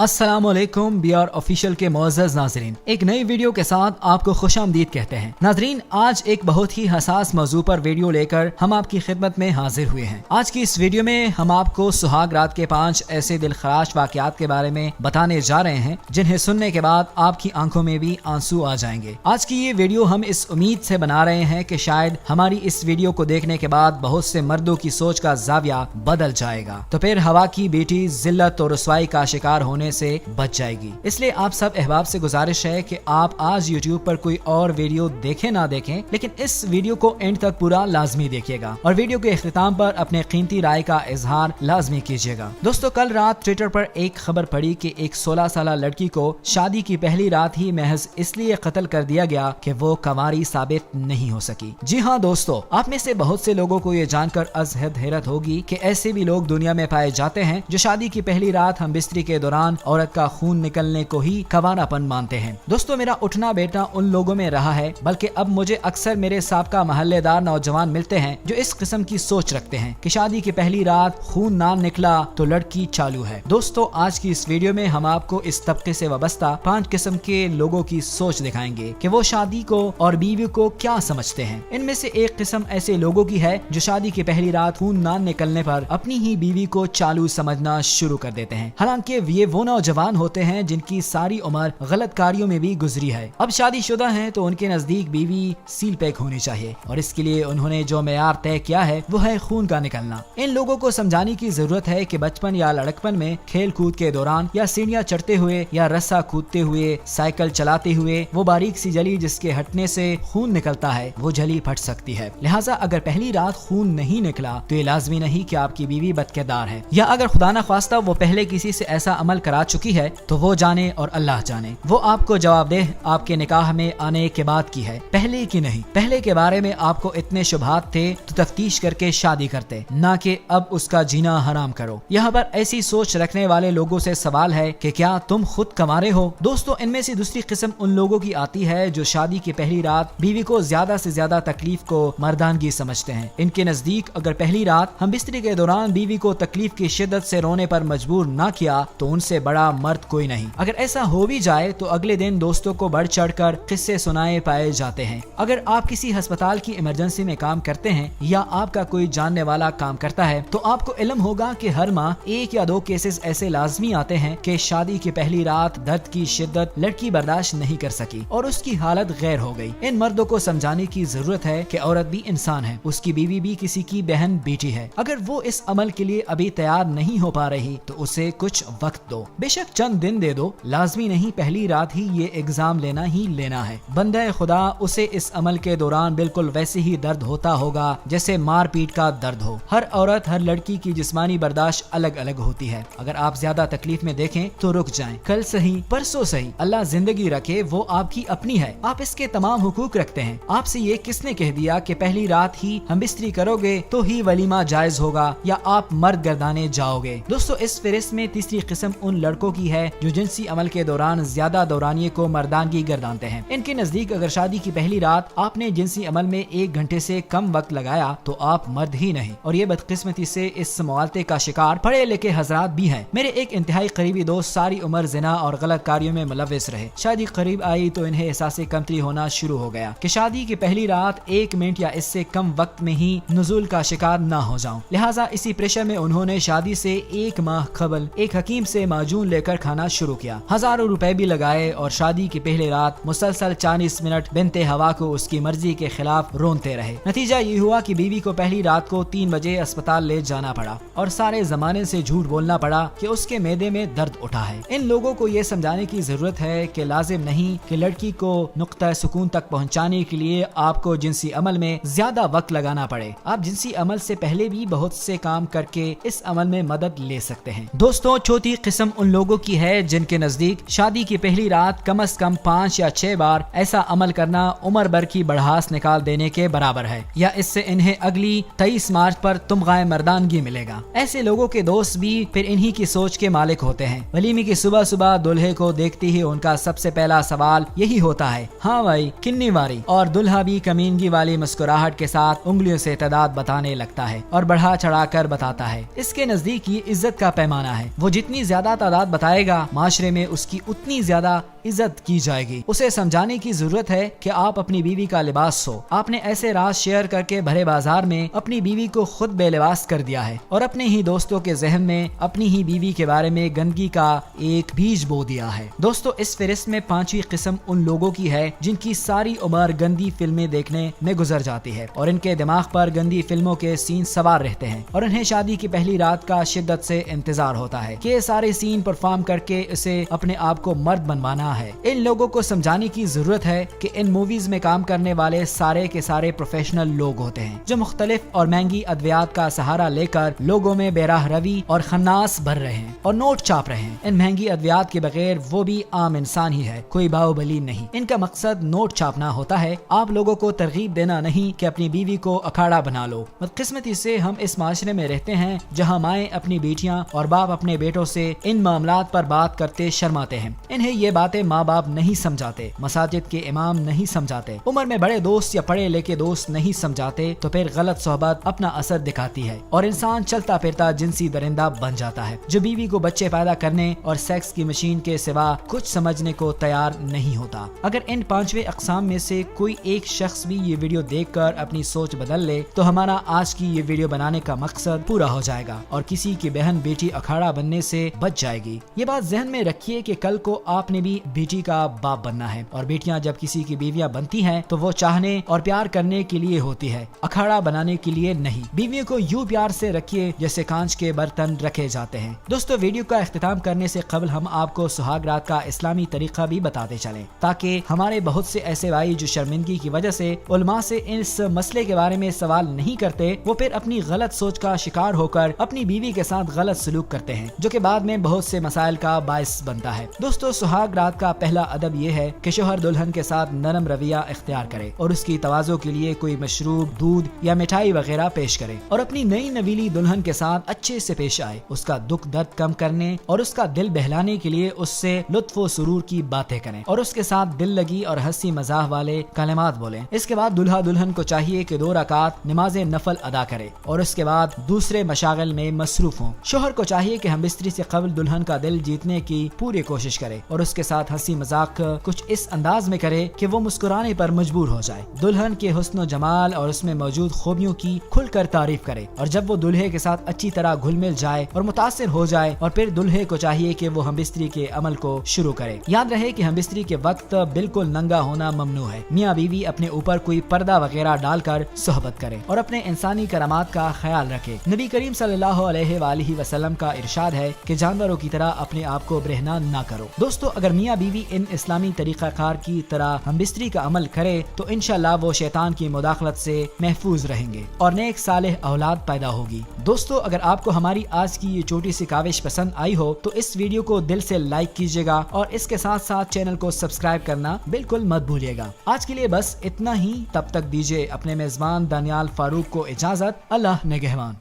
अस्सलामुअलैकुम BR official के मुअज़्ज़ज़ नाज़रीन, एक नई वीडियो के साथ आपको खुशामदीद कहते हैं। नाज़रीन, आज एक बहुत ही हसास मौजू पर वीडियो लेकर हम आपकी खिदमत में हाजिर हुए हैं। आज की इस वीडियो में हम आपको सुहाग रात के 5 ऐसे दिलखराश वाक़यात के बारे में बताने जा रहे हैं जिन्हें सुनने के बाद आपकी आंखों में भी आंसू आ जाएंगे। आज की ये वीडियो हम इस उम्मीद से बना रहे हैं कि शायद हमारी इस वीडियो को देखने के बाद बहुत से मर्दों की सोच का ज़ाविया बदल जाएगा, तो फिर हवा की बेटी जिल्लत और रुसवाई का शिकार होने से बच जाएगी। इसलिए आप सब अहबाब से गुजारिश है कि आप आज YouTube पर कोई और वीडियो देखें ना देखें, लेकिन इस वीडियो को एंड तक पूरा लाजमी देखिएगा और वीडियो के इख्तिताम पर अपने कीमती राय का इजहार लाजमी कीजिएगा। दोस्तों, कल रात ट्विटर पर एक खबर पड़ी कि एक 16 साल लड़की को शादी की पहली रात ही महज इसलिए कत्ल कर दिया गया कि वो कंवारी साबित नहीं हो सकी। जी हाँ दोस्तों, आप में से बहुत से लोगों को ये जानकर अज़हद हैरत होगी कि ऐसे भी लोग दुनिया में पाए जाते हैं जो शादी की पहली रात हम बिस्तरी के दौरान औरत का खून निकलने को ही कंवारापन मानते हैं। दोस्तों, मेरा उठना बैठना उन लोगों में रहा है, बल्कि अब मुझे अक्सर मेरे साबका महल्लेदार नौजवान मिलते हैं जो इस किस्म की सोच रखते हैं कि शादी की पहली रात खून ना निकला तो लड़की चालू है। दोस्तों, आज की इस वीडियो में हम आपको इस तबके से वाबस्ता 5 किस्म के लोगों की सोच दिखाएंगे कि वो शादी को और बीवी को क्या समझते हैं। इनमें से एक किस्म ऐसे लोगों की है जो शादी की पहली रात खून ना निकलने पर अपनी ही बीवी को चालू समझना शुरू कर देते हैं। हालांकि ये वो नौजवान होते हैं जिनकी सारी उम्र गलत कार्यों में भी गुजरी है। अब शादीशुदा हैं तो उनके नजदीक बीवी सील पैक होनी चाहिए और इसके लिए उन्होंने जो मेयार तय किया है वो है खून का निकलना। इन लोगों को समझाने की जरूरत है कि बचपन या लड़कपन में खेल कूद के दौरान या सीढ़ियां चढ़ते हुए या रस्सा कूदते हुए, साइकिल चलाते हुए वो बारीक सी जली जिसके हटने से खून निकलता है वो जली फट सकती है। लिहाजा अगर पहली रात खून नहीं निकला तो ये लाजमी नहीं कि आपकी बीवी बदकिरदार है, या अगर खुदा न ख्वास्ता वो पहले किसी से ऐसा अमल करा चुकी है तो वो जाने और अल्लाह जाने। वो आपको जवाबदेह आपके निकाह में आने के बाद की है, पहले की नहीं। पहले के बारे में आपको इतने शुबहात थे तो तफ्तीश करके शादी करते, ना कि अब उसका जीना हराम करो। यहाँ पर ऐसी सोच रखने वाले लोगों से सवाल है कि क्या तुम खुद कंवारे हो? दोस्तों, इनमें से दूसरी किस्म उन लोगों की आती है जो शादी की पहली रात बीवी को ज्यादा से ज्यादा तकलीफ को मर्दानगी समझते हैं। इनके नजदीक अगर पहली रात हम बिस्तरी के दौरान बीवी को तकलीफ की शिद्दत से रोने पर मजबूर ना किया तो उनसे बड़ा मर्द कोई नहीं। अगर ऐसा हो भी जाए तो अगले दिन दोस्तों को बढ़ चढ़कर किस्से सुनाए पाए जाते हैं। अगर आप किसी अस्पताल की इमरजेंसी में काम करते हैं या आपका कोई जानने वाला काम करता है तो आपको इल्म होगा कि हर माह 1 या 2 केसेस ऐसे लाजमी आते हैं कि शादी की पहली रात दर्द की शिद्दत लड़की बर्दाश्त नहीं कर सकी और उसकी हालत गैर हो गई। इन मर्दों को समझाने की जरूरत है कि औरत भी इंसान है, उसकी बीवी भी किसी की बहन बेटी है। अगर वो इस अमल के लिए अभी तैयार नहीं हो पा रही तो उसे कुछ वक्त दो, बेशक चंद दिन दे दो। लाजमी नहीं पहली रात ही ये एग्जाम लेना ही लेना है। बंदे खुदा उसे इस अमल के दौरान बिल्कुल वैसे ही दर्द होता होगा जैसे मार पीट का दर्द हो। हर औरत हर लड़की की जिस्मानी बर्दाश्त अलग अलग होती है। अगर आप ज्यादा तकलीफ में देखें तो रुक जाएं, कल सही परसों सही, अल्लाह जिंदगी रखे, वो आपकी अपनी है, आप इसके तमाम हुकूक रखते हैं। आपसे ये किसने कह दिया कि पहली रात ही हम बिस्तरी करोगे तो ही वलीमा जायज होगा या आप मर्द गर्दाने जाओगे? दोस्तों, इस फहरिस्त में तीसरी किस्म उन लड़कों की है जो जिनसी अमल के दौरान ज्यादा दौरानिये को मर्दानगी गर्दानते हैं। इनके नजदीक अगर शादी की पहली रात आपने जिनसी अमल में 1 घंटे से कम वक्त लगाया तो आप मर्द ही नहीं। और ये बदकिस्मती से इस मुआलते का शिकार पढ़े लिखे हजरात भी हैं। मेरे एक इंतहाई करीबी दोस्त सारी उम्र जिना और गलत कार्यों में मुलव्विस रहे। शादी करीब आई तो इन्हें एहसास कमतरी होना शुरू हो गया कि शादी की पहली रात 1 मिनट या इससे कम वक्त में ही नुज़ूल का शिकार ना हो जाऊं। लिहाजा इसी प्रेशर में उन्होंने शादी से 1 माह कबल एक हकीम से माजून लेकर खाना शुरू किया। हजारों रुपए भी लगाए और शादी की पहली रात मुसलसल 40 मिनट बिनते हवा को उसकी मर्जी के खिलाफ रोनते रहे। नतीजा ये हुआ कि बीवी को पहली रात को 3 बजे अस्पताल ले जाना पड़ा और सारे जमाने से झूठ बोलना पड़ा कि उसके मैदे में दर्द उठा है। इन लोगों को ये समझाने की जरूरत है कि लाजिम नहीं कि लड़की को नुक्ता सुकून तक पहुंचाने के लिए आपको जिनसी अमल में ज्यादा वक्त लगाना पड़े। आप जिनसी अमल से पहले भी बहुत से काम करके इस अमल में मदद ले सकते हैं। दोस्तों, चौथी किस्म उन लोगों की है जिनके नजदीक शादी की पहली रात कम से कम 5 या 6 बार ऐसा अमल करना उम्र भर की बढ़ास निकाल देने के बराबर है, या इससे इन्हें अगली 23 मार्च पर तुमगाए मर्दानगी मिलेगा। ऐसे लोगों के दोस्त भी फिर इन्हीं की सोच के मालिक होते हैं। वलीमे की सुबह सुबह दुल्हे को देखते ही उनका सबसे पहला सवाल यही होता है, हाँ भाई किन्नी वारी, और दुल्हा भी कमीनगी वाली मुस्कुराहट के साथ उंगलियों से तादाद बताने लगता है और बढ़ा चढ़ा कर बताता है। इसके नजदीक ये इज्जत का पैमाना है। वो जितनी ज्यादा تعداد بتائے گا معاشرے میں اس کی اتنی زیادہ عزت کی جائے گی۔ اسے سمجھانے کی ضرورت ہے کہ آپ اپنی بیوی کا لباس ہو۔ آپ نے ایسے راز شیئر کر کے بھرے بازار میں اپنی بیوی کو خود بے لباس کر دیا ہے اور اپنے ہی دوستوں کے ذہن میں اپنی ہی بیوی کے بارے میں گندگی کا ایک بیج بو دیا ہے۔ دوستو، اس فہرست میں 5ویں قسم ان لوگوں کی ہے جن کی ساری عمر گندی فلمیں دیکھنے میں گزر جاتی ہے اور ان کے دماغ پر گندی فلموں کے سین سوار رہتے ہیں اور انہیں شادی کی پہلی رات کا شدت سے انتظار ہوتا ہے کہ یہ سارے سین پرفارم کر کے اسے اپنے آپ کو مرد بنوانا ہے۔ ان لوگوں کو سمجھانے کی ضرورت ہے کہ ان موویز میں کام کرنے والے سارے کے سارے پروفیشنل لوگ ہوتے ہیں جو مختلف اور مہنگی ادویات کا سہارا لے کر لوگوں میں بے راہ روی اور خناس بھر رہے ہیں اور نوٹ چاپ رہے ہیں۔ ان مہنگی ادویات کے بغیر وہ بھی عام انسان ہی ہے، کوئی باہوبلی نہیں۔ ان کا مقصد نوٹ چھاپنا ہوتا ہے، آپ لوگوں کو ترغیب دینا نہیں کہ اپنی بیوی کو اکھاڑا بنا لو۔ بدقسمتی سے ہم اس معاشرے میں رہتے ہیں جہاں مائیں اپنی بیٹیاں اور باپ اپنے بیٹوں سے ان معاملات پر بات کرتے شرماتے ہیں۔ انہیں یہ باتیں ماں باپ نہیں سمجھاتے، مساجد کے امام نہیں سمجھاتے، عمر میں بڑے دوست یا پڑھے لکھے دوست نہیں سمجھاتے، تو پھر غلط صحبت اپنا اثر دکھاتی ہے اور انسان چلتا پھرتا جنسی درندہ بن جاتا ہے جو بیوی کو بچے پیدا کرنے اور سیکس کی مشین کے سوا کچھ سمجھنے کو تیار نہیں ہوتا۔ اگر ان 5 اقسام میں سے کوئی ایک شخص بھی یہ ویڈیو دیکھ کر اپنی سوچ بدل لے تو ہمارا آج کی یہ ویڈیو بنانے کا مقصد پورا ہو جائے گا اور کسی کی بہن بیٹی اکھاڑا بننے سے بچ جائے گی۔ یہ بات ذہن میں رکھیے کہ کل کو آپ نے بھی بیٹی کا باپ بننا ہے اور بیٹیاں جب کسی کی بیویاں بنتی ہیں تو وہ چاہنے اور پیار کرنے کے لیے ہوتی ہے، اکھاڑا بنانے کے لیے نہیں۔ بیویوں کو یوں پیار سے رکھیے جیسے کانچ کے برتن رکھے جاتے ہیں۔ دوستو، ویڈیو کا اختتام کرنے سے قبل ہم آپ کو سہاگ رات کا اسلامی طریقہ بھی بتاتے چلیں تاکہ ہمارے بہت سے ایسے بھائی جو شرمندگی کی وجہ سے علماء سے اس مسئلے کے بارے میں سوال نہیں کرتے، وہ پھر اپنی غلط سوچ کا شکار ہو کر اپنی بیوی کے ساتھ غلط سلوک کرتے ہیں جو کہ بعد میں بہت سے مسائل کا باعث بنتا ہے۔ دوستو، سہاگ رات کا پہلا ادب یہ ہے کہ شوہر دلہن کے ساتھ نرم رویہ اختیار کرے اور اس کی تواضع کے لیے کوئی مشروب، دودھ یا مٹھائی وغیرہ پیش کرے اور اپنی نئی نویلی دلہن کے ساتھ اچھے سے پیش آئے، اس کا دکھ درد کم کرنے اور اس کا دل بہلانے کے لیے اس سے لطف و سرور کی باتیں کریں اور اس کے ساتھ دل لگی اور ہنسی مزاح والے کلمات بولیں۔ اس کے بعد دلہا دلہن کو چاہیے کہ 2 رکعات نماز نفل ادا کرے اور اس کے بعد دوسرے مشاغل میں مصروف ہوں۔ شوہر کو چاہیے کہ ہم بستری سے قبل دلہن کا دل جیتنے کی پوری کوشش کرے اور اس کے ساتھ ہنسی مذاق کچھ اس انداز میں کرے کہ وہ مسکرانے پر مجبور ہو جائے، دلہن کے حسن و جمال اور اس میں موجود خوبیوں کی کھل کر تعریف کرے اور جب وہ دلہے کے ساتھ اچھی طرح گھل مل جائے اور متاثر ہو جائے اور پھر دلہے کو چاہیے کہ وہ ہم بستری کے عمل کو شروع کرے۔ یاد رہے کہ ہم بستری کے وقت بالکل ننگا ہونا ممنوع ہے۔ میاں بیوی اپنے اوپر کوئی پردہ وغیرہ ڈال کر صحبت کرے اور اپنے انسانی کرامات کا خیال رکھے۔ نبی کریم صلی اللہ علیہ وآلہ وسلم کا ارشاد ہے کہ جانوروں کی طرح اپنے آپ کو برہنہ نہ کرو۔ دوستو، اگر میاں بیوی ان اسلامی طریقہ کار کی طرح ہم بستری کا عمل کرے تو انشاءاللہ وہ شیطان کی مداخلت سے محفوظ رہیں گے اور نیک صالح اولاد پیدا ہوگی۔ دوستو، اگر آپ کو ہماری آج کی یہ چھوٹی سی کاوش پسند آئی ہو تو اس ویڈیو کو دل سے لائک کیجیے گا اور اس کے ساتھ ساتھ چینل کو سبسکرائب کرنا بالکل مت بھولیے گا۔ آج کے لیے بس اتنا ہی، تب تک دیجیے اپنے میزبان دانیال فاروق کو اجازت۔ اللہ نگہبان۔